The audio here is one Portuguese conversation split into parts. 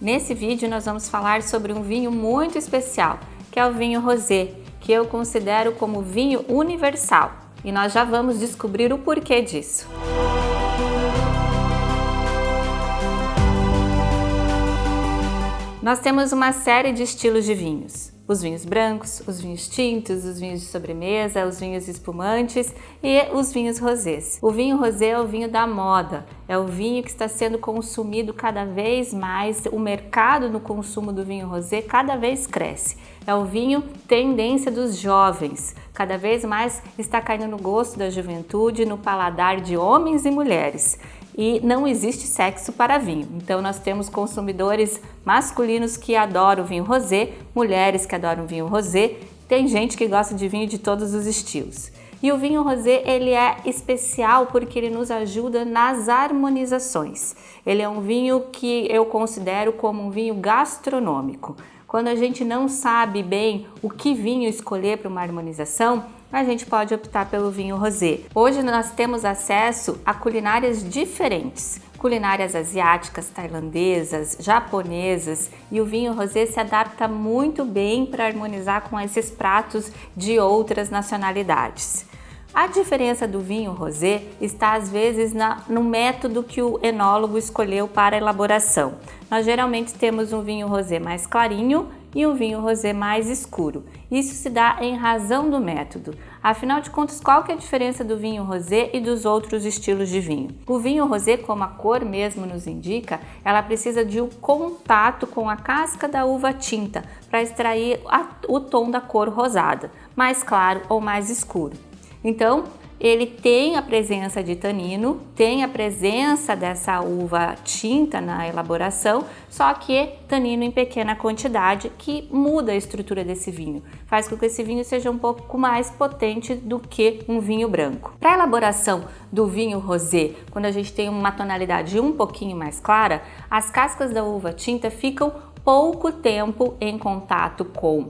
Nesse vídeo nós vamos falar sobre um vinho muito especial, que é o vinho rosé, que eu considero como vinho universal. E nós já vamos descobrir o porquê disso. Nós temos uma série de estilos de vinhos. Os vinhos brancos, os vinhos tintos, os vinhos de sobremesa, os vinhos espumantes e os vinhos rosés. O vinho rosé é o vinho da moda, é o vinho que está sendo consumido cada vez mais, o mercado no consumo do vinho rosé cada vez cresce. É o vinho tendência dos jovens, cada vez mais está caindo no gosto da juventude, no paladar de homens e mulheres. E não existe sexo para vinho. Então nós temos consumidores masculinos que adoram vinho rosé, mulheres que adoram vinho rosé, tem gente que gosta de vinho de todos os estilos. E o vinho rosé, ele é especial porque ele nos ajuda nas harmonizações. Ele é um vinho que eu considero como um vinho gastronômico. Quando a gente não sabe bem o que vinho escolher para uma harmonização, a gente pode optar pelo vinho rosé. Hoje nós temos acesso a culinárias diferentes, culinárias asiáticas, tailandesas, japonesas, e o vinho rosé se adapta muito bem para harmonizar com esses pratos de outras nacionalidades. A diferença do vinho rosé está às vezes no método que o enólogo escolheu para a elaboração. Nós geralmente temos um vinho rosé mais clarinho e um vinho rosé mais escuro. Isso se dá em razão do método. Afinal de contas, qual que é a diferença do vinho rosé e dos outros estilos de vinho? O vinho rosé, como a cor mesmo nos indica, ela precisa de um contato com a casca da uva tinta para extrair o tom da cor rosada, mais claro ou mais escuro. Então, ele tem a presença de tanino, tem a presença dessa uva tinta na elaboração, só que tanino em pequena quantidade que muda a estrutura desse vinho, faz com que esse vinho seja um pouco mais potente do que um vinho branco. Para a elaboração do vinho rosé, quando a gente tem uma tonalidade um pouquinho mais clara, as cascas da uva tinta ficam pouco tempo em contato com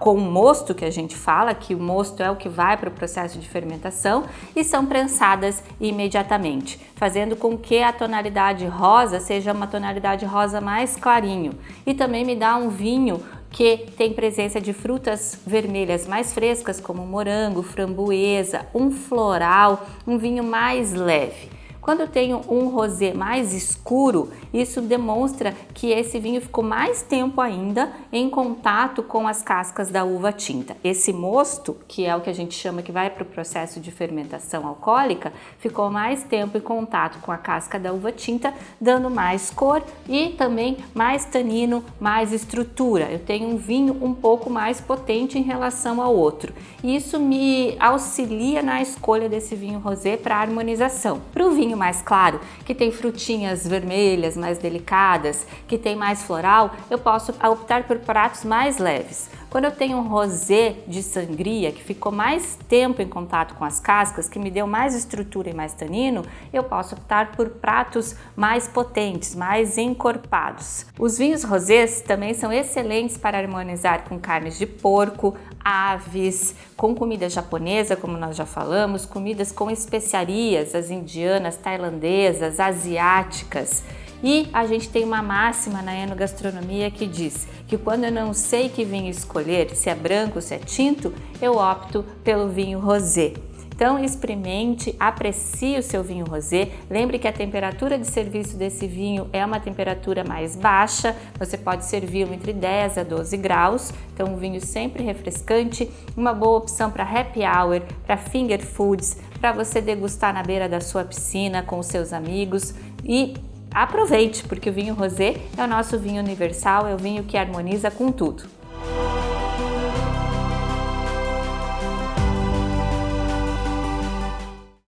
o mosto, que a gente fala, que o mosto é o que vai para o processo de fermentação, e são prensadas imediatamente, fazendo com que a tonalidade rosa seja uma tonalidade rosa mais clarinho. E também me dá um vinho que tem presença de frutas vermelhas mais frescas, como morango, framboesa, um floral, um vinho mais leve. Quando eu tenho um rosé mais escuro, isso demonstra que esse vinho ficou mais tempo ainda em contato com as cascas da uva tinta. Esse mosto, que é o que a gente chama que vai para o processo de fermentação alcoólica, ficou mais tempo em contato com a casca da uva tinta, dando mais cor e também mais tanino, mais estrutura. Eu tenho um vinho um pouco mais potente em relação ao outro. Isso me auxilia na escolha desse vinho rosé para harmonização. Para o vinho mais claro, que tem frutinhas vermelhas mais delicadas, que tem mais floral, eu posso optar por pratos mais leves. Quando eu tenho um rosé de sangria, que ficou mais tempo em contato com as cascas, que me deu mais estrutura e mais tanino, eu posso optar por pratos mais potentes, mais encorpados. Os vinhos rosés também são excelentes para harmonizar com carnes de porco, aves, com comida japonesa, como nós já falamos, comidas com especiarias, as indianas, tailandesas, asiáticas. E a gente tem uma máxima na enogastronomia que diz que quando eu não sei que vinho escolher, se é branco, se é tinto, eu opto pelo vinho rosé. Então experimente, aprecie o seu vinho rosé, lembre que a temperatura de serviço desse vinho é uma temperatura mais baixa, você pode servir entre 10 a 12 graus, então um vinho sempre refrescante, uma boa opção para happy hour, para finger foods, para você degustar na beira da sua piscina com os seus amigos e aproveite, porque o vinho rosé é o nosso vinho universal, é o vinho que harmoniza com tudo.